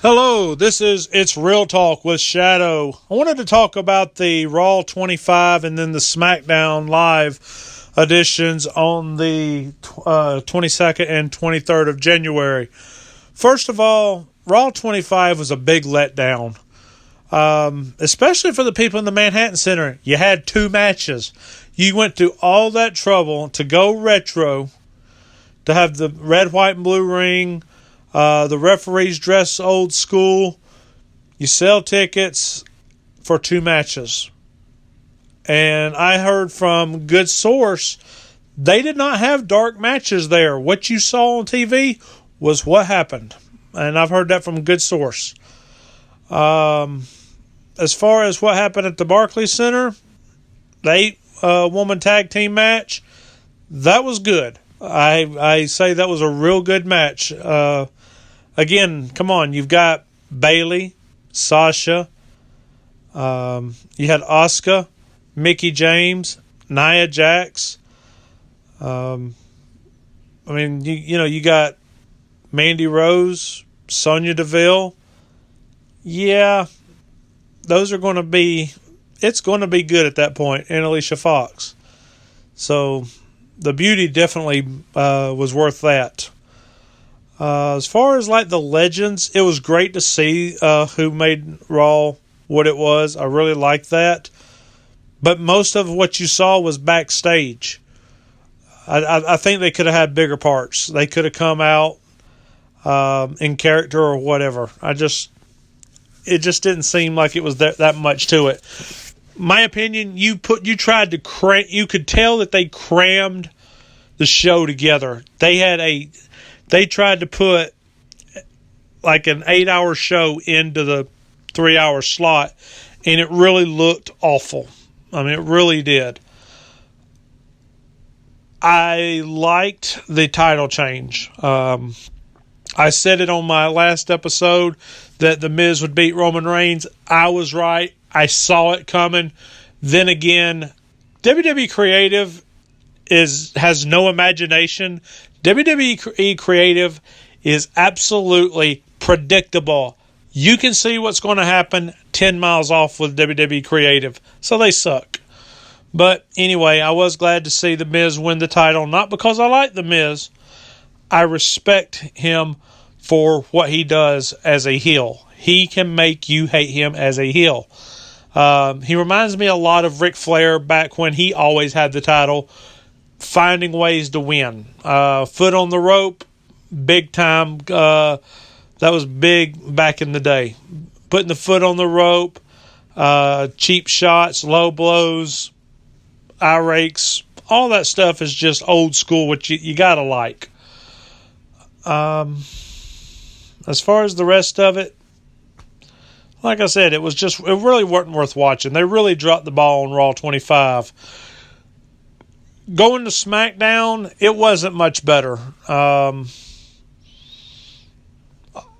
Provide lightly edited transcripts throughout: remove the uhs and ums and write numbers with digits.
Hello, this is It's Real Talk with Shadow. I wanted to talk about the Raw 25 and then the Smackdown Live editions on the 22nd and 23rd of January. First of all, Raw 25 was a big letdown, especially for the people in the Manhattan Center. You had two matches. You went through all that trouble to go retro, to have the red, white, and blue ring. The referees dress old school. You sell tickets for two matches. And I heard from good source, they did not have dark matches there. What you saw on TV was what happened. And I've heard that from good source. As far as what happened at the Barclays Center, the 8-woman tag team match, that was good. I say that was a real good match. Again, come on, you've got Bayley, Sasha, you had Asuka, Mickie James, Nia Jax. You got Mandy Rose, Sonya Deville. Yeah, those are going to be, it's going to be good at that point, and Alicia Fox. So the beauty definitely was worth that. As far as like the legends, it was great to see who made Raw what it was. I really liked that. But most of what you saw was backstage. I think they could have had bigger parts. They could have come out in character or whatever. It just didn't seem like it was that much to it. My opinion, you tried to cram. You could tell that they crammed the show together. They tried to put like an 8-hour show into the 3-hour slot, and it really looked awful. I mean, it really did. I liked the title change. I said it on my last episode that The Miz would beat Roman Reigns. I was right. I saw it coming. Then again, WWE Creative has no imagination. WWE Creative is absolutely predictable. You can see what's going to happen 10 miles off with WWE Creative. So they suck. But anyway, I was glad to see The Miz win the title. Not because I like The Miz. I respect him for what he does as a heel. He can make you hate him as a heel. He reminds me a lot of Ric Flair back when he always had the title, finding ways to win. Foot on the rope, big time. That was big back in the day. Putting the foot on the rope, cheap shots, low blows, eye rakes, all that stuff is just old school, which you gotta like. As far as the rest of it, like I said, it really wasn't worth watching. They really dropped the ball on Raw 25. Going to SmackDown, it wasn't much better.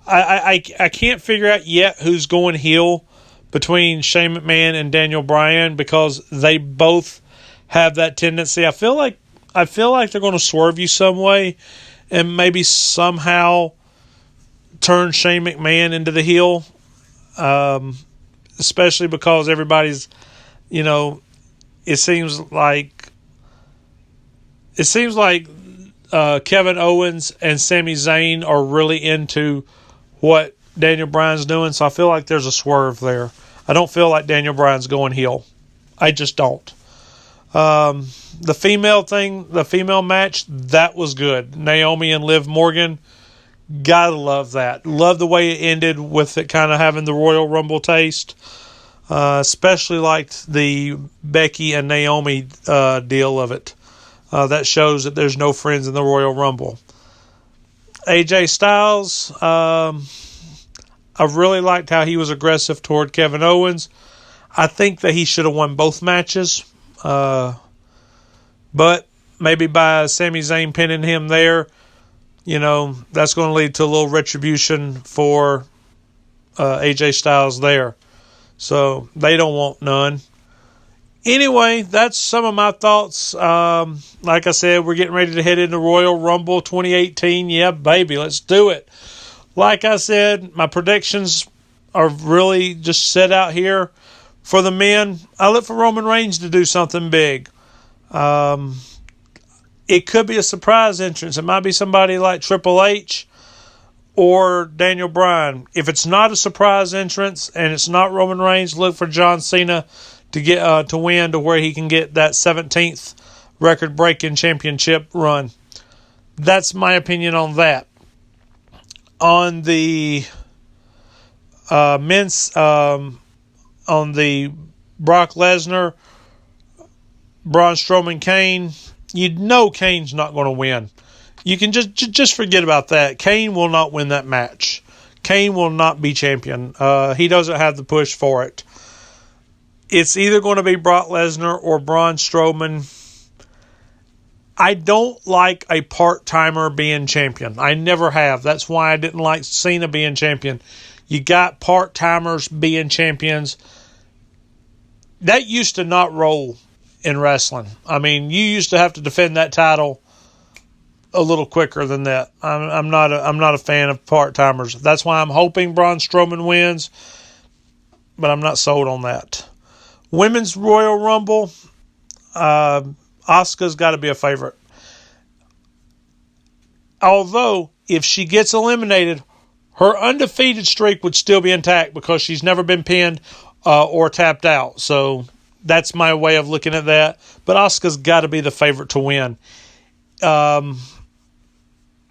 I can't figure out yet who's going heel between Shane McMahon and Daniel Bryan, because they both have that tendency. I feel like they're going to swerve you some way and maybe somehow turn Shane McMahon into the heel, especially because everybody's, it seems like Kevin Owens and Sami Zayn are really into what Daniel Bryan's doing, so I feel like there's a swerve there. I don't feel like Daniel Bryan's going heel. I just don't. The female match, that was good. Naomi and Liv Morgan, gotta love that. Love the way it ended with it kind of having the Royal Rumble taste. Especially liked the Becky and Naomi deal of it. That shows that there's no friends in the Royal Rumble. AJ Styles, I really liked how he was aggressive toward Kevin Owens. I think that he should have won both matches. But maybe by Sami Zayn pinning him there, that's going to lead to a little retribution for AJ Styles there. So they don't want none. Anyway, that's some of my thoughts. Like I said, we're getting ready to head into Royal Rumble 2018. Yeah, baby, let's do it. like I said, my predictions are really just set out here. For the men, I look for Roman Reigns to do something big. It could be a surprise entrance. It might be somebody like Triple H or Daniel Bryan. If it's not a surprise entrance and it's not Roman Reigns, look for John Cena to get to win to where he can get that 17th record-breaking championship run. That's my opinion on that. On the men's, on the Brock Lesnar, Braun Strowman, Kane, you know Kane's not going to win. You can just forget about that. Kane will not win that match. Kane will not be champion. He doesn't have the push for it. It's either going to be Brock Lesnar or Braun Strowman. I don't like a part-timer being champion. I never have. That's why I didn't like Cena being champion. You got part-timers being champions. That used to not roll in wrestling. I mean, you used to have to defend that title a little quicker than that. I'm not a fan of part-timers. That's why I'm hoping Braun Strowman wins, but I'm not sold on that. Women's Royal Rumble, Asuka's got to be a favorite. Although, if she gets eliminated, her undefeated streak would still be intact because she's never been pinned or tapped out. So that's my way of looking at that. But Asuka's got to be the favorite to win.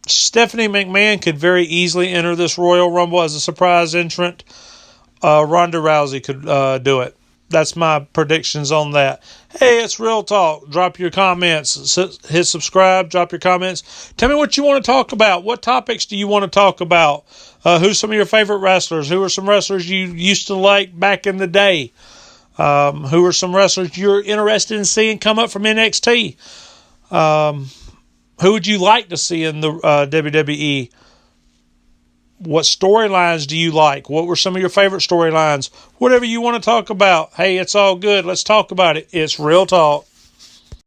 Stephanie McMahon could very easily enter this Royal Rumble as a surprise entrant. Ronda Rousey could do it. That's my predictions on that. Hey, it's Real Talk. Drop your comments. Hit subscribe. Drop your comments. Tell me what you want to talk about. What topics do you want to talk about? Who's some of your favorite wrestlers? Who are some wrestlers you used to like back in the day? Who are some wrestlers you're interested in seeing come up from NXT? Who would you like to see in the WWE? What storylines do you like? What were some of your favorite storylines? Whatever you want to talk about. Hey, it's all good. Let's talk about it. It's Real Talk.